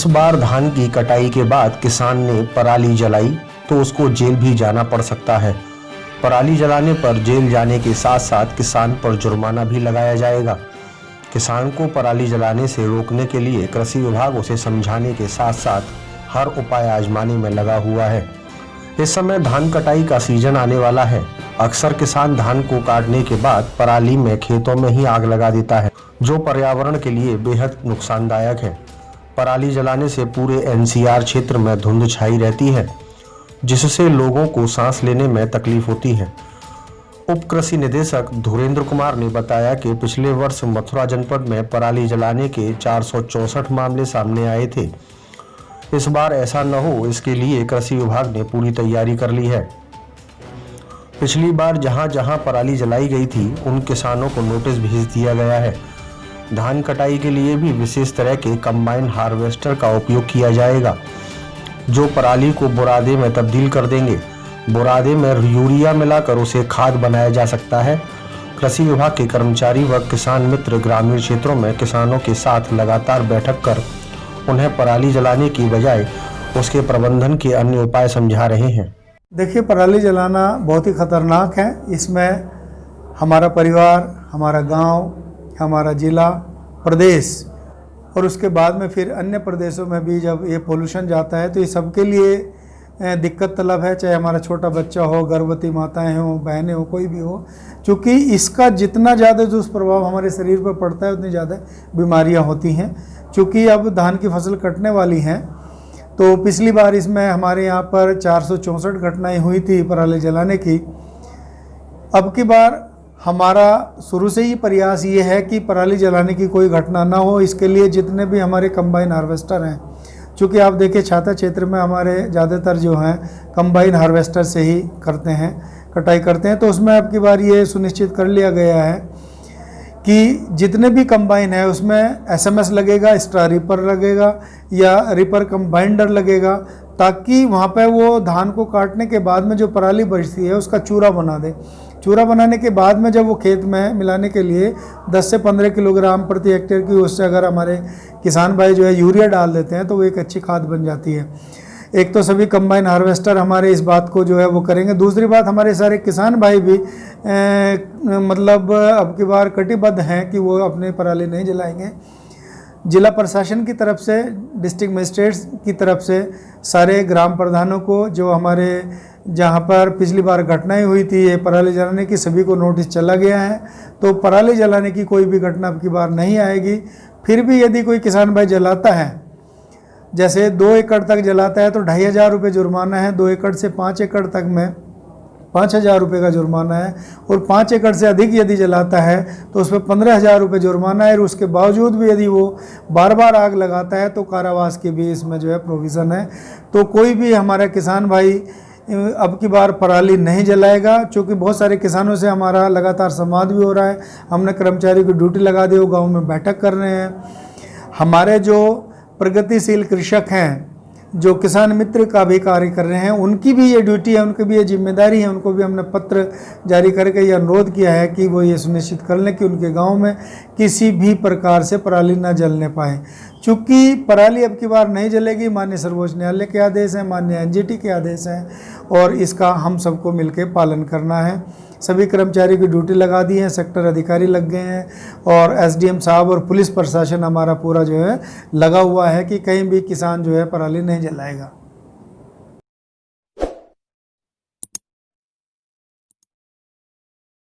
इस बार धान की कटाई के बाद किसान ने पराली जलाई तो उसको जेल भी जाना पड़ सकता है। पराली जलाने पर जेल जाने के साथ साथ किसान पर जुर्माना भी लगाया जाएगा। किसान को पराली जलाने से रोकने के लिए कृषि विभाग उसे समझाने के साथ साथ हर उपाय आजमाने में लगा हुआ है। इस समय धान कटाई का सीजन आने वाला है। अक्सर किसान धान को काटने के बाद पराली में खेतों में ही आग लगा देता है, जो पर्यावरण के लिए बेहद नुकसानदायक है। पराली जलाने से पूरे एनसीआर क्षेत्र में धुंध छाई रहती है, जिससे लोगों को सांस लेने में तकलीफ होती है। उप कृषि निदेशक धुरेंद्र कुमार ने बताया कि पिछले वर्ष मथुरा जनपद में पराली जलाने के 464 मामले सामने आए थे। इस बार ऐसा न हो, इसके लिए कृषि विभाग ने पूरी तैयारी कर ली है। पिछली बार जहां जहां पराली जलाई गई थी, उन किसानों को नोटिस भेज दिया गया है। धान कटाई के लिए भी विशेष तरह के कंबाइन हार्वेस्टर का उपयोग किया जाएगा, जो पराली को बुरादे में तब्दील कर देंगे। बुरादे में यूरिया मिलाकर उसे खाद बनाया जा सकता है। कृषि विभाग के कर्मचारी व किसान मित्र ग्रामीण क्षेत्रों में किसानों के साथ लगातार बैठक कर उन्हें पराली जलाने की बजाय उसके प्रबंधन के अन्य उपाय समझा रहे हैं। देखिए, पराली जलाना बहुत ही खतरनाक है। इसमें हमारा परिवार, हमारा गांव, हमारा जिला, प्रदेश और उसके बाद में फिर अन्य प्रदेशों में भी जब ये पोल्यूशन जाता है तो ये सबके लिए दिक्कत तलब है, चाहे हमारा छोटा बच्चा हो, गर्भवती माताएं हो, बहनें हो, कोई भी हो। क्योंकि इसका जितना ज़्यादा दुष्प्रभाव हमारे शरीर पर पड़ता है, उतनी ज़्यादा बीमारियां होती हैं। क्योंकि अब धान की फसल कटने वाली हैं, तो पिछली बार इसमें हमारे यहाँ पर 464 घटनाएँ हुई थी पराली जलाने की। अब की बार हमारा शुरू से ही प्रयास ये है कि पराली जलाने की कोई घटना ना हो। इसके लिए जितने भी हमारे कंबाइन हार्वेस्टर हैं, चूँकि आप देखिए छाता क्षेत्र में हमारे ज़्यादातर जो हैं कंबाइन हार्वेस्टर से ही करते हैं, कटाई करते हैं, तो उसमें अब की बार ये सुनिश्चित कर लिया गया है कि जितने भी कंबाइन है उसमें SMS लगेगा, स्ट्रा रीपर लगेगा या रीपर कंबाइंडर लगेगा, ताकि वहाँ पे वो धान को काटने के बाद में जो पराली बचती है उसका चूरा बना दे। चूरा बनाने के बाद में जब वो खेत में मिलाने के लिए 10 से 15 किलोग्राम प्रति हेक्टेयर की, उससे अगर हमारे किसान भाई जो है यूरिया डाल देते हैं तो वो एक अच्छी खाद बन जाती है। एक तो सभी कंबाइन हार्वेस्टर हमारे इस बात को जो है वो करेंगे। दूसरी बात, हमारे सारे किसान भाई भी मतलब अब की बार कटिबद्ध हैं कि वो अपने पराली नहीं जलाएंगे। जिला प्रशासन की तरफ से, डिस्ट्रिक्ट मजिस्ट्रेट्स की तरफ से सारे ग्राम प्रधानों को, जो हमारे जहाँ पर पिछली बार घटनाएं हुई थी ये पराली जलाने की, सभी को नोटिस चला गया है। तो पराली जलाने की कोई भी घटना अब की बार नहीं आएगी। फिर भी यदि कोई किसान भाई जलाता है, जैसे 2 एकड़ तक जलाता है तो 2500 रुपये जुर्माना है। 2 एकड़ से 5 एकड़ तक में 5000 रुपये का जुर्माना है। और 5 एकड़ से अधिक यदि जलाता है तो उस पर 15000 रुपये जुर्माना है। और उसके बावजूद भी यदि वो बार बार आग लगाता है तो कारावास की भी इसमें जो है प्रोविज़न है। तो कोई भी हमारा किसान भाई अब की बार पराली नहीं जलाएगा, क्योंकि बहुत सारे किसानों से हमारा लगातार संवाद भी हो रहा है। हमने कर्मचारी की ड्यूटी लगा दी, वो गाँव में बैठक कर रहे हैं। हमारे जो प्रगतिशील कृषक हैं, जो किसान मित्र का भी कार्य कर रहे हैं, उनकी भी ये ड्यूटी है, उनकी भी ये जिम्मेदारी है। उनको भी हमने पत्र जारी करके ये अनुरोध किया है कि वो ये सुनिश्चित कर लें कि उनके गांव में किसी भी प्रकार से पराली ना जलने पाए। चूँकि पराली अब की बार नहीं जलेगी, माननीय सर्वोच्च न्यायालय के आदेश हैं, माननीय NGT के आदेश हैं, और इसका हम सबको मिलकर पालन करना है। सभी कर्मचारी की ड्यूटी लगा दी है, सेक्टर अधिकारी लग गए हैं, और SDM साहब और पुलिस प्रशासन हमारा पूरा जो है लगा हुआ है कि कहीं भी किसान जो है पराली नहीं जलाएगा।